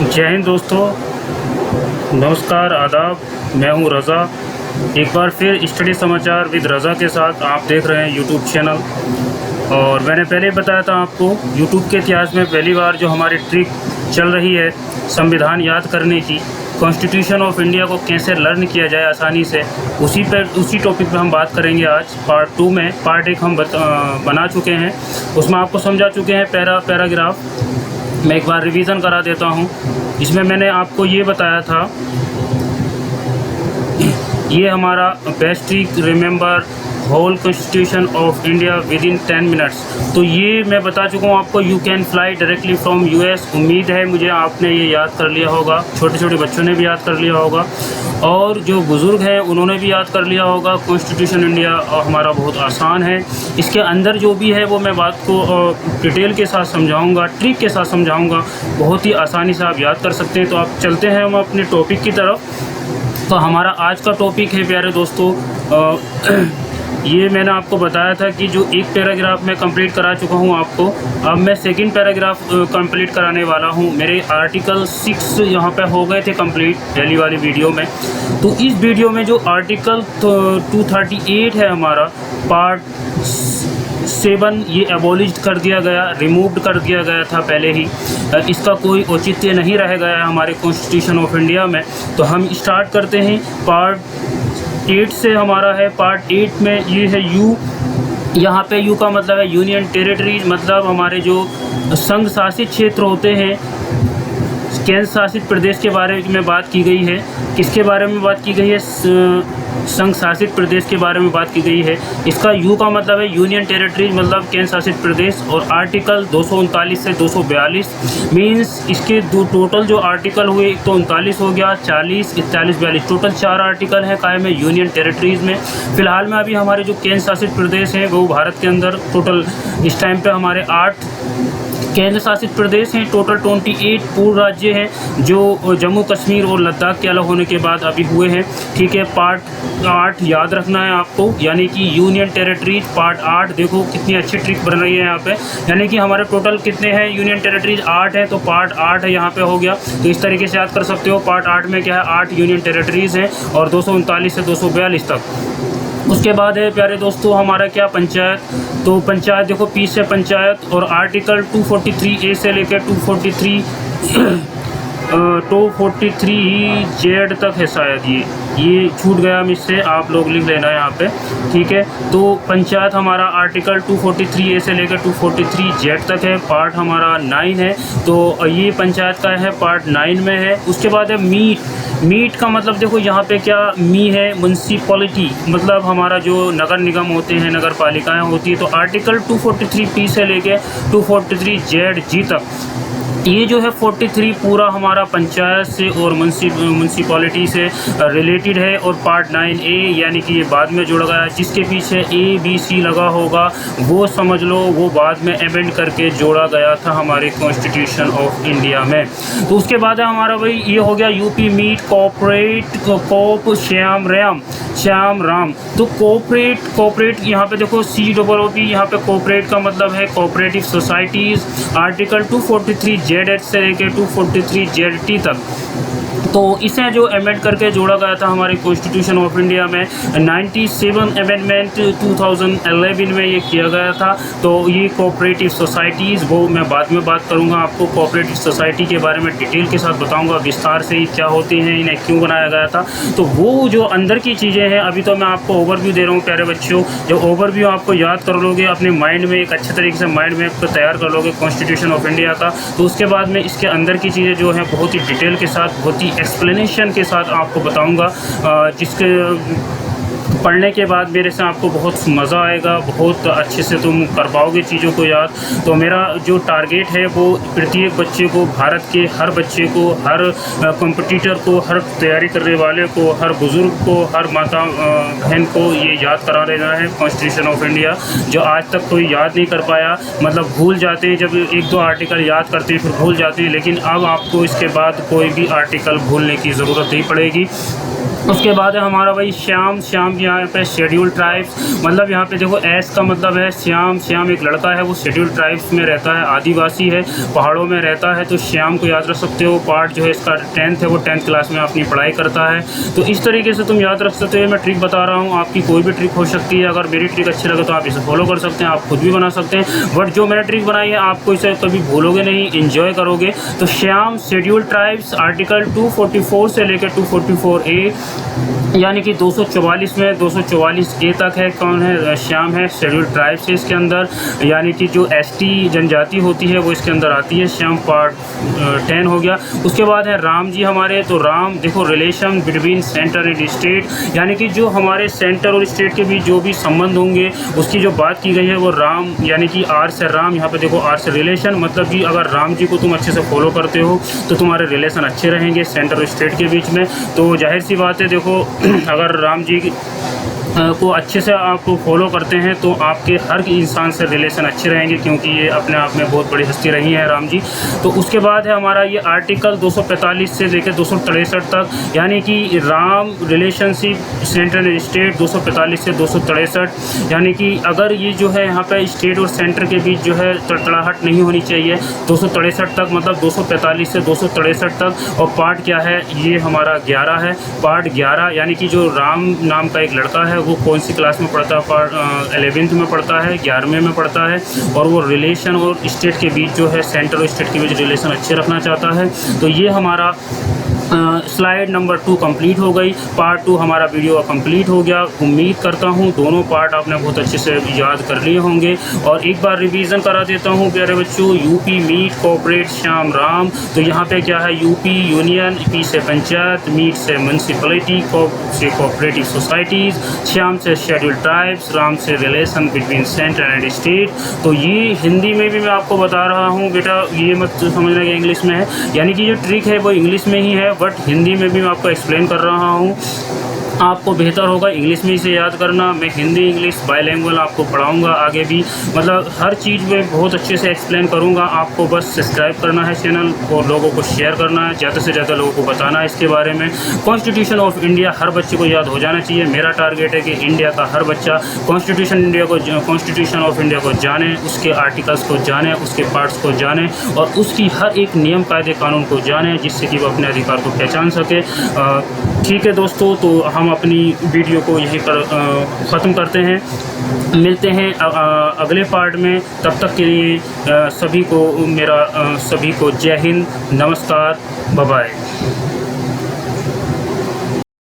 जय हिंद दोस्तों, नमस्कार, आदाब। मैं हूं रज़ा। एक बार फिर स्टडी समाचार विद रज़ा के साथ आप देख रहे हैं यूट्यूब चैनल। और मैंने पहले बताया था आपको, यूट्यूब के इतिहास में पहली बार जो हमारी ट्रिक चल रही है संविधान याद करने की, कॉन्स्टिट्यूशन ऑफ इंडिया को कैसे लर्न किया जाए आसानी से, उसी टॉपिक पे हम बात करेंगे आज। पार्ट 2 में पार्ट 1 हम बना चुके हैं, उसमें आपको समझा चुके हैं पैराग्राफ। मैं एक बार रिवीजन करा देता हूँ। इसमें मैंने आपको ये बताया था, ये हमारा best trick remember whole constitution of India within 10 minutes. तो ये मैं बता चुका हूँ आपको। You can fly directly from US. उम्मीद है मुझे आपने ये याद कर लिया होगा, छोटे छोटे बच्चों ने भी याद कर लिया होगा और जो बुज़ुर्ग हैं उन्होंने भी याद कर लिया होगा। कॉन्स्टिट्यूशन इंडिया हमारा बहुत आसान है। इसके अंदर जो भी है वो मैं बात को डिटेल के साथ समझाऊंगा, ट्रिक के साथ समझाऊंगा, बहुत ही आसानी से आप याद कर सकते हैं। तो आप चलते हैं हम अपने टॉपिक की तरफ। तो हमारा आज का टॉपिक है प्यारे दोस्तों, ये मैंने आपको बताया था कि जो एक पैराग्राफ मैं कंप्लीट करा चुका हूँ आपको, अब मैं सेकंड पैराग्राफ कंप्लीट कराने वाला हूँ। मेरे आर्टिकल 6 यहाँ पे हो गए थे कंप्लीट पहली वाली वीडियो में। तो इस वीडियो में जो आर्टिकल 238 है हमारा, पार्ट 7, ये एबॉलिश कर दिया गया, रिमूव्ड कर दिया गया था पहले ही। इसका कोई औचित्य नहीं रह गया है हमारे कॉन्स्टिट्यूशन ऑफ इंडिया में। तो हम स्टार्ट करते हैं पार्ट 8 से। हमारा है पार्ट 8 में ये है यू। यहाँ पे यू का मतलब है यूनियन टेरिटरीज, मतलब हमारे जो संघ शासित क्षेत्र होते हैं, केंद्र शासित प्रदेश के बारे में बात की गई है। किसके बारे में बात की गई है? संघ शासित प्रदेश के बारे में बात की गई है। इसका यू का मतलब है यूनियन टेरिटरीज, मतलब केंद्र शासित प्रदेश। और आर्टिकल 239 से 242 मीन्स इसके दो टोटल जो आर्टिकल हुए, एक तो 39 हो गया, 40, 41, 42, टोटल 4 आर्टिकल हैं कायम है यूनियन टेरिटरीज में। फिलहाल में अभी हमारे जो केंद्र शासित प्रदेश हैं वो भारत के अंदर टोटल इस टाइम पे हमारे 8 केंद्र शासित प्रदेश हैं। टोटल 28 पूर्व राज्य हैं जो जम्मू कश्मीर और लद्दाख के अलग होने के बाद अभी हुए हैं। ठीक है, पार्ट 8 याद रखना है आपको, यानी कि यूनियन टेरिटरीज पार्ट 8। देखो कितनी अच्छी ट्रिक बन रही है यहाँ पे, यानी कि हमारे टोटल कितने हैं यूनियन टेरिटरीज? 8 है, तो पार्ट 8 है यहाँ पे हो गया। तो इस तरीके से याद कर सकते हो। पार्ट 8 में क्या है, 8 यूनियन टेरिटरीज हैं और 239 से 242 तक। उसके बाद है प्यारे दोस्तों हमारा क्या, पंचायत। तो पंचायत देखो, पी से पंचायत, और आर्टिकल 243A से लेकर 243 जेड तक है शायद। ये छूट गया मुझसे, आप लोग लिख लेना यहाँ पे। ठीक है, तो पंचायत हमारा आर्टिकल 243A से लेकर 243 जेड तक है। पार्ट हमारा 9 है, तो ये पंचायत का है, पार्ट 9 में है। उसके बाद है मीट का मतलब देखो यहाँ पे क्या मी है, म्यूनसिपैलिटी, मतलब हमारा जो नगर निगम होते हैं, नगर पालिकाएँ होती है। तो आर्टिकल 243P से लेके 243ZG तक ये जो है 43 पूरा हमारा पंचायत से और म्यूनसिपैलिटी से रिलेटेड है। और पार्ट 9A यानी कि ये बाद में जोड़ा गया, जिसके पीछे ABC लगा होगा वो समझ लो वो बाद में अमेंड करके जोड़ा गया था हमारे कॉन्स्टिट्यूशन ऑफ इंडिया में। तो उसके बाद है हमारा भाई ये हो गया यूपी मीट कोप श्याम राम। तो कोऑपरेट यहाँ पे देखो COOP, यहाँ पे कोऑपरेट का मतलब है कोऑपरेटिव सोसाइटीज़। आर्टिकल 243ZH से लेकर 243ZT तक, तो इसे जो अमेंड करके जोड़ा गया था हमारे कॉन्स्टिट्यूशन ऑफ इंडिया में। 97 अमेंडमेंट 2011 में ये किया गया था। तो ये कोऑपरेटिव सोसाइटीज़, वो मैं बाद में बात करूँगा आपको। कोऑपरेटिव सोसाइटी के बारे में डिटेल के साथ बताऊँगा विस्तार से, क्या होती हैं, इन्हें क्यों बनाया गया था। तो वो जो अंदर की चीज़ें हैं, अभी तो मैं आपको ओवरव्यू दे रहा हूँ प्यारे बच्चों। जब ओवरव्यू आपको याद कर लोगे अपने माइंड में, एक अच्छे तरीके से माइंड में आपको तैयार कर लोगे कॉन्स्टिट्यूशन ऑफ इंडिया का, तो उसके बाद में इसके अंदर की चीज़ें जो हैं बहुत ही डिटेल के साथ, बहुत ही एक्सप्लेनेशन के साथ आपको बताऊंगा, जिसके पढ़ने के बाद मेरे से आपको बहुत मज़ा आएगा, बहुत अच्छे से तुम कर पाओगे चीज़ों को याद। तो मेरा जो टारगेट है वो प्रत्येक बच्चे को, भारत के हर बच्चे को, हर कॉम्पिटिटर को, हर तैयारी करने वाले को, हर बुज़ुर्ग को, हर माता बहन को ये याद करा देना है कॉन्स्टिट्यूशन ऑफ इंडिया। जो आज तक कोई याद नहीं कर पाया, मतलब भूल जाते हैं, जब 1-2 आर्टिकल याद करते हैं फिर भूल जाते हैं, लेकिन अब आपको इसके बाद कोई भी आर्टिकल भूलने की ज़रूरत नहीं पड़ेगी। उसके बाद है हमारा भाई श्याम। श्याम यहाँ पे शेड्यूल ट्राइब्स, मतलब यहाँ पे देखो एस का मतलब है श्याम। श्याम एक लड़का है, वो शेड्यूल ट्राइब्स में रहता है, आदिवासी है, पहाड़ों में रहता है। तो श्याम को याद रख सकते हो। पार्ट जो है इसका 10th है, वो 10th क्लास में अपनी पढ़ाई करता है। तो इस तरीके से तुम याद रख सकते हो। मैं ट्रिक बता रहा हूँ, आपकी कोई भी ट्रिक हो सकती है। अगर मेरी ट्रिक अच्छी लगे तो आप इसे फॉलो कर सकते हैं, आप खुद भी बना सकते हैं। बट जो मैंने ट्रिक बनाई है आपको इसे कभी भूलोगे नहीं, इंजॉय करोगे। तो श्याम शेड्यूल ट्राइब्स आर्टिकल 244 से लेकर 244A, यानी कि 244 में 244A तक है। कौन है? श्याम है, शेड्यूल ट्राइब्स है इसके अंदर, यानी कि जो ST जनजाति होती है वो इसके अंदर आती है। श्याम पार्ट 10 हो गया। उसके बाद है राम जी हमारे। तो राम देखो, relation between centre and state, यानी कि जो हमारे सेंटर और स्टेट के बीच जो भी संबंध होंगे उसकी जो बात की गई है वो राम, यानी कि R से राम। यहाँ पे देखो R से रिलेशन, मतलब कि अगर राम जी को तुम अच्छे से फॉलो करते हो तो तुम्हारे रिलेशन अच्छे रहेंगे सेंटर और स्टेट के बीच में। तो जाहिर सी बात है, देखो अगर राम जी को अच्छे से आप फॉलो करते हैं तो आपके हर इंसान से रिलेशन अच्छे रहेंगे, क्योंकि ये अपने आप में बहुत बड़ी हस्ती रही हैं राम जी। तो उसके बाद है हमारा ये आर्टिकल 245 से लेकर 263 तक, यानी कि Ram relationship centre and state 245 से 263, यानी कि अगर ये जो है यहाँ पे स्टेट और सेंटर के बीच जो है तड़तड़ाहट नहीं होनी चाहिए 263 तक, मतलब 245 से 263 तक। और पार्ट क्या है? ये हमारा 11 है, पार्ट 11, यानी कि जो राम नाम का एक लड़का है वो कौन सी क्लास में पढ़ता है? पार्ट 11th में पढ़ता है, 11वें में पढ़ता है। और वो रिलेशन और स्टेट के बीच जो है, सेंटर और स्टेट के बीच रिलेशन अच्छे रखना चाहता है। तो ये हमारा स्लाइड नंबर 2 कंप्लीट हो गई। पार्ट 2 हमारा वीडियो कंप्लीट हो गया। उम्मीद करता हूँ दोनों पार्ट आपने बहुत अच्छे से याद कर लिए होंगे। और एक बार रिवीजन करा देता हूँ प्यारे बच्चों। UP meet cooperate Shyam Ram. तो यहाँ पे क्या है? यूपी यूनियन, पी से पंचायत, मीट से म्यूनसिपलिटी, से कोऑपरेटिव सोसाइटीज़, श्याम से शेड्यूल ट्राइब्स, राम से relation between centre and state. तो ये हिंदी में भी मैं आपको बता रहा हूँ बेटा, ये मत समझना कि इंग्लिश में है, यानी कि जो ट्रिक है वो इंग्लिश में ही है, बट हिंदी में भी मैं आपको एक्सप्लेन कर रहा हूँ। आपको बेहतर होगा इंग्लिश में इसे याद करना। मैं हिंदी इंग्लिश बाइलिंगुअल आपको पढ़ाऊंगा आगे भी, मतलब हर चीज़ में बहुत अच्छे से एक्सप्लेन करूंगा। आपको बस सब्सक्राइब करना है चैनल और लोगों को शेयर करना है, ज़्यादा से ज़्यादा लोगों को बताना है इसके बारे में। कॉन्स्टिट्यूशन ऑफ इंडिया हर बच्चे को याद हो जाना चाहिए। मेरा टारगेट है कि इंडिया का हर बच्चा कॉन्स्टिट्यूशन ऑफ इंडिया को जाने, उसके आर्टिकल्स को जाने, उसके पार्ट्स को जाने और उसकी हर एक नियम कायदे कानून को जाने, जिससे कि वो अपने अधिकार को पहचान सके। ठीक है दोस्तों, तो हम अपनी वीडियो को यहीं पर ख़त्म करते हैं। मिलते हैं अगले पार्ट में। तब तक के लिए सभी को जय हिंद, नमस्कार, बाय बाय।